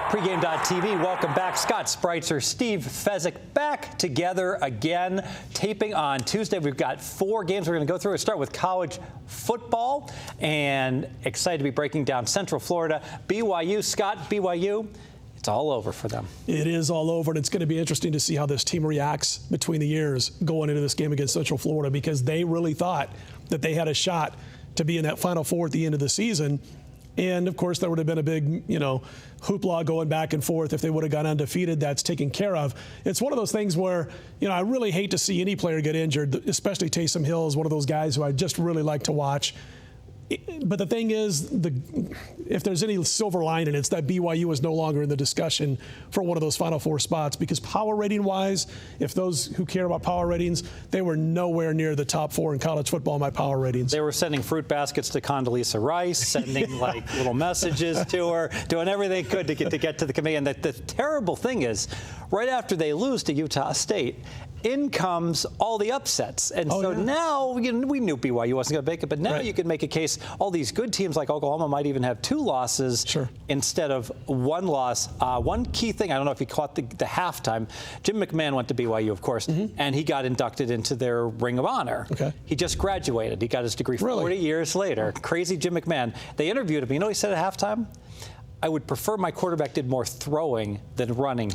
Pregame.tv, welcome back. Scott Spreitzer, Steve Fezzik back together again, taping on Tuesday. We've got 4 games we're going to go through. We'll start with college football, and excited to be breaking down Central Florida. BYU, Scott, BYU, it's all over for them. It is all over, and it's going to be interesting to see how this team reacts between the years going into this game against Central Florida, because they really thought that they had a shot to be in that Final Four at the end of the season. And, of course, there would have been a big, hoopla going back and forth if they would have gone undefeated. That's taken care of. It's one of those things where, I really hate to see any player get injured, especially Taysom Hill is one of those guys who I just really like to watch. But the thing is, if there's any silver lining, it's that BYU is no longer in the discussion for one of those Final Four spots, because power rating-wise, if those who care about power ratings, they were nowhere near the top 4 in college football in my power ratings. They were sending fruit baskets to Condoleezza Rice, sending little messages to her, doing everything they could to get to the committee. And the terrible thing is, right after they lose to Utah State, in comes all the upsets. And now, we knew BYU wasn't going to make it, but now you can make a case all these good teams like Oklahoma might even have 2 losses instead of 1 loss. One key thing, I don't know if you caught the halftime, Jim McMahon went to BYU, of course, and he got inducted into their Ring of Honor. Okay. He just graduated. He got his degree 40 years later. Crazy Jim McMahon. They interviewed him. You know what he said at halftime? I would prefer my quarterback did more throwing than running.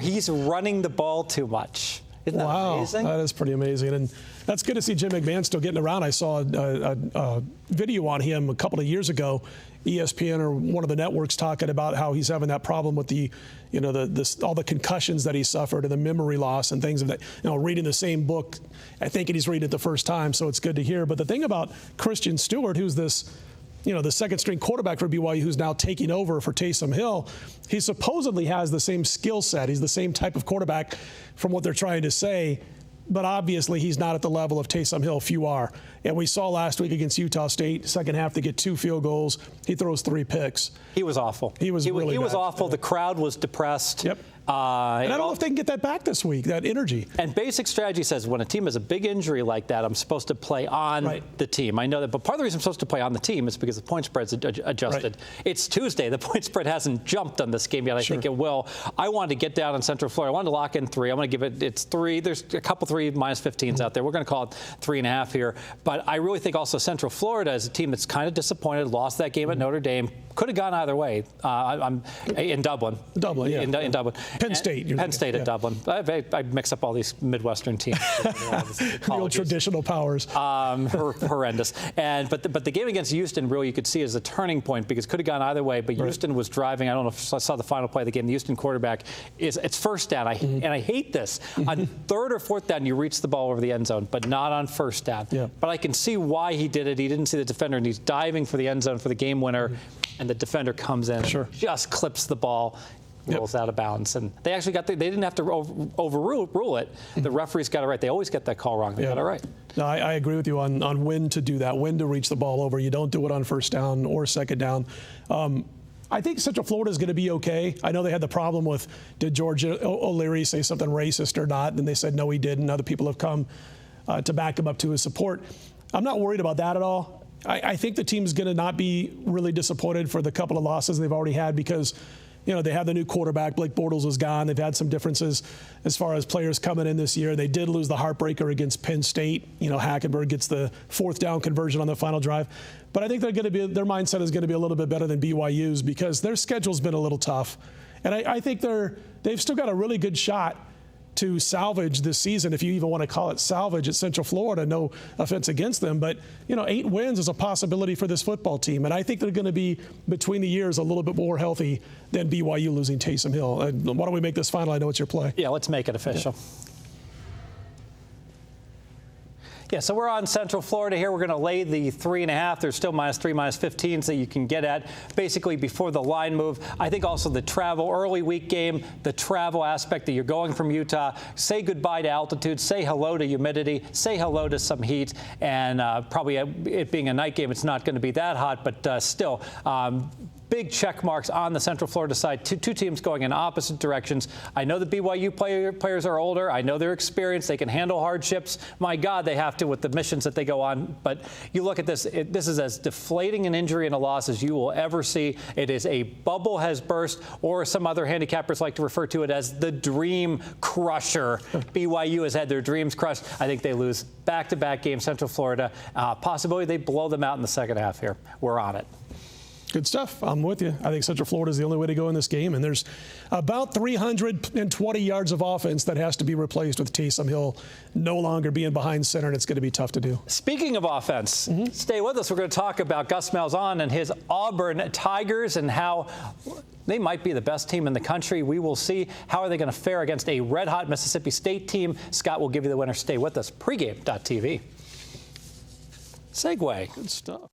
He's running the ball too much. Isn't that amazing? That is pretty amazing. And that's good to see Jim McMahon still getting around. I saw a video on him a couple of years ago, ESPN or one of the networks talking about how he's having that problem with all the concussions that he suffered and the memory loss and things of that. Reading the same book, I think he's reading it the first time, so it's good to hear. But the thing about Christian Stewart, who's this the second-string quarterback for BYU who's now taking over for Taysom Hill, he supposedly has the same skill set. He's the same type of quarterback from what they're trying to say, but obviously he's not at the level of Taysom Hill. Few are. And we saw last week against Utah State, second half, they get 2 field goals. He throws 3 picks. He was awful. He was awful. The crowd was depressed. Yep. And I don't know if they can get that back this week, that energy. And basic strategy says when a team has a big injury like that, I'm supposed to play on the team. I know that, but part of the reason I'm supposed to play on the team is because the point spread's adjusted. It's Tuesday. The point spread hasn't jumped on this game yet. I think it will. I wanted to get down in Central Florida. I wanted to lock in 3. I want to give it's 3. There's a couple 3 -15s out there. We're going to call it 3.5 here. But I really think also Central Florida is a team that's kind of disappointed, lost that game at Notre Dame. Could have gone either way. I'm in Dublin. In Dublin. Penn State. Penn State at Dublin. I mix up all these Midwestern teams. The old traditional powers. Horrendous. But the game against Houston, really, you could see as a turning point because it could have gone either way. But Houston was driving. I don't know if I saw the final play of the game. The Houston quarterback it's first down. And I hate this. On 3rd or 4th down, you reach the ball over the end zone, but not on 1st down. But I can see why he did it. He didn't see the defender, and he's diving for the end zone for the game winner. And the defender comes in and just clips the ball, rolls out of bounds. And they actually they didn't have to overrule it. The referees got it right. They always get that call wrong. They got it right. No, I agree with you on when to do that, when to reach the ball over. You don't do it on 1st down or 2nd down. I think Central Florida is going to be okay. I know they had the problem with, did George O'Leary say something racist or not? And they said, no, he didn't. Other people have come to back him up to his support. I'm not worried about that at all. I think the team's going to not be really disappointed for the couple of losses they've already had because, they have the new quarterback. Blake Bortles is gone. They've had some differences as far as players coming in this year. They did lose the heartbreaker against Penn State. Hackenberg gets the 4th down conversion on the final drive. But I think their mindset is going to be a little bit better than BYU's because their schedule's been a little tough. And I think they've still got a really good shot to salvage this season, if you even want to call it salvage at Central Florida. No offense against them, but 8 wins is a possibility for this football team, and I think they're going to be between the years a little bit more healthy than BYU losing Taysom Hill. Why don't we make this final? I know it's your play. Yeah, let's make it official. Yeah, so we're on Central Florida here. We're going to lay the 3.5. There's still -3, -15s that you can get at basically before the line move. I think also the travel, early week game, the travel aspect that you're going from Utah, say goodbye to altitude, say hello to humidity, say hello to some heat, and probably it being a night game, it's not going to be that hot, but still. big check marks on the Central Florida side. Two teams going in opposite directions. I know the BYU players are older. I know they're experienced. They can handle hardships. My God, they have to with the missions that they go on. But you look at this, this is as deflating an injury and a loss as you will ever see. It is a bubble has burst, or some other handicappers like to refer to it as the dream crusher. BYU has had their dreams crushed. I think they lose back-to-back games, Central Florida. Possibility they blow them out in the second half here. We're on it. Good stuff. I'm with you. I think Central Florida is the only way to go in this game, and there's about 320 yards of offense that has to be replaced with Taysom Hill no longer being behind center, and it's going to be tough to do. Speaking of offense, stay with us. We're going to talk about Gus Malzahn and his Auburn Tigers and how they might be the best team in the country. We will see how are they going to fare against a red-hot Mississippi State team. Scott will give you the winner. Stay with us. Pregame.tv. Segue. Good stuff.